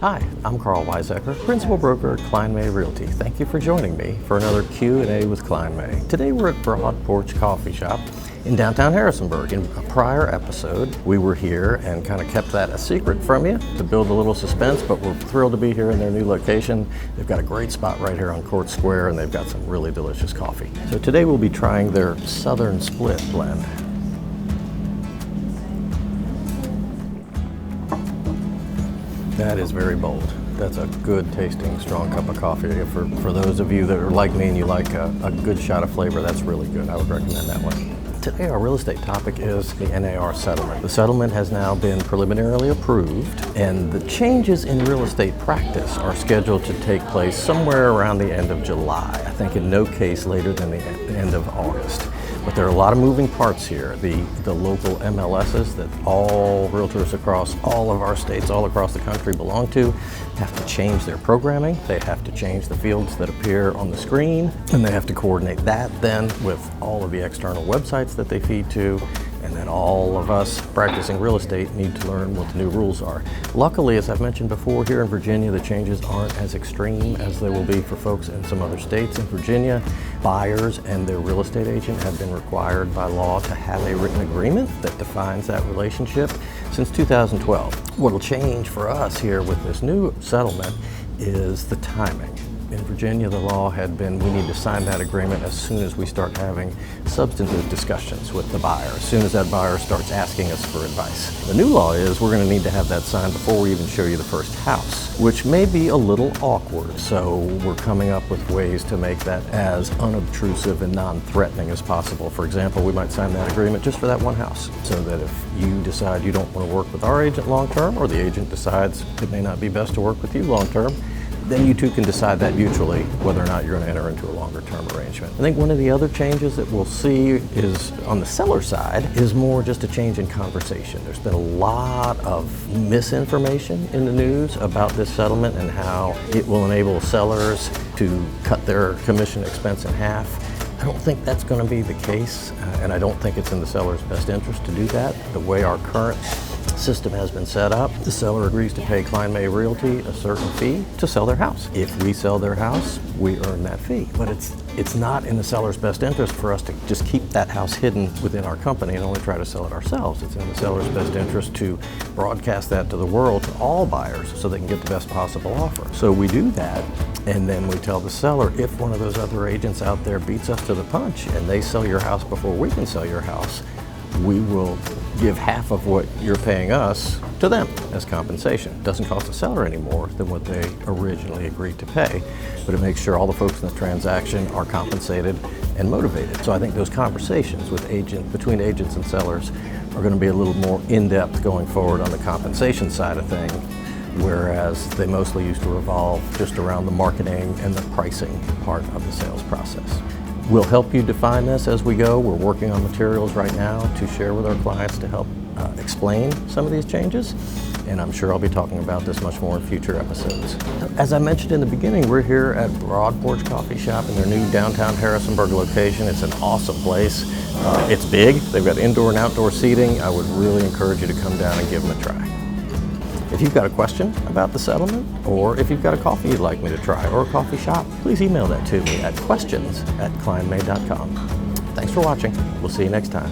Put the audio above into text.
Hi, I'm Karl Principal Broker at Klein May Realty. Thank you for joining me for another Q&A with Klein May. Today we're at Broad Porch Coffee Shop in downtown Harrisonburg. In a prior episode, we were here and kind of kept that a secret from you to build a little suspense, but we're thrilled to be here in their new location. They've got a great spot right here on Court Square, and they've got some really delicious coffee. So today we'll be trying their Southern Split blend. That is very bold. That's a good tasting, strong cup of coffee. For those of you that are like me and you like a good shot of flavor, that's really good. I would recommend that one. Today our real estate topic is the NAR settlement. The settlement has now been preliminarily approved, and the changes in real estate practice are scheduled to take place somewhere around the end of July. I think in no case later than the end of August. But there are a lot of moving parts here. The local MLSs that all realtors across all of our states, all across the country belong to, have to change their programming. They have to change the fields that appear on the screen, and they have to coordinate that then with all of the external websites that they feed to. And then all of us practicing real estate need to learn what the new rules are. Luckily, as I've mentioned before, here in Virginia, the changes aren't as extreme as they will be for folks in some other states. In Virginia, buyers and their real estate agent have been required by law to have a written agreement that defines that relationship since 2012. What will change for us here with this new settlement is the timing. In Virginia, the law had been we need to sign that agreement as soon as we start having substantive discussions with the buyer, as soon as that buyer starts asking us for advice. The new law is we're going to need to have that signed before we even show you the first house, which may be a little awkward. So we're coming up with ways to make that as unobtrusive and non-threatening as possible. For example, we might sign that agreement just for that one house, so that if you decide you don't want to work with our agent long-term, or the agent decides it may not be best to work with you long-term, then you two can decide that mutually whether or not you're going to enter into a longer term arrangement. I think one of the other changes that we'll see is on the seller side is more just a change in conversation. There's been a lot of misinformation in the news about this settlement and how it will enable sellers to cut their commission expense in half. I don't think that's going to be the case, and I don't think it's in the seller's best interest to do that. The way our current system has been set up, the seller agrees to pay Klein May Realty a certain fee to sell their house. If we sell their house, we earn that fee. But it's not in the seller's best interest for us to just keep that house hidden within our company and only try to sell it ourselves. It's in the seller's best interest to broadcast that to the world, to all buyers, so they can get the best possible offer. So we do that, and then we tell the seller, if one of those other agents out there beats us to the punch and they sell your house before we can sell your house, we will give half of what you're paying us to them as compensation. It doesn't cost the seller any more than what they originally agreed to pay, but it makes sure all the folks in the transaction are compensated and motivated. So I think those conversations between agents and sellers are going to be a little more in-depth going forward on the compensation side of things, whereas they mostly used to revolve just around the marketing and the pricing part of the sales process. We'll help you define this as we go. We're working on materials right now to share with our clients to help explain some of these changes, and I'm sure I'll be talking about this much more in future episodes. As I mentioned in the beginning, we're here at Broad Porch Coffee Shop in their new downtown Harrisonburg location. It's an awesome place. It's big. They've got indoor and outdoor seating. I would really encourage you to come down and give them a try. If you've got a question about the settlement, or if you've got a coffee you'd like me to try, or a coffee shop, please email that to me at questions@kleinmay.com. Thanks for watching. We'll see you next time.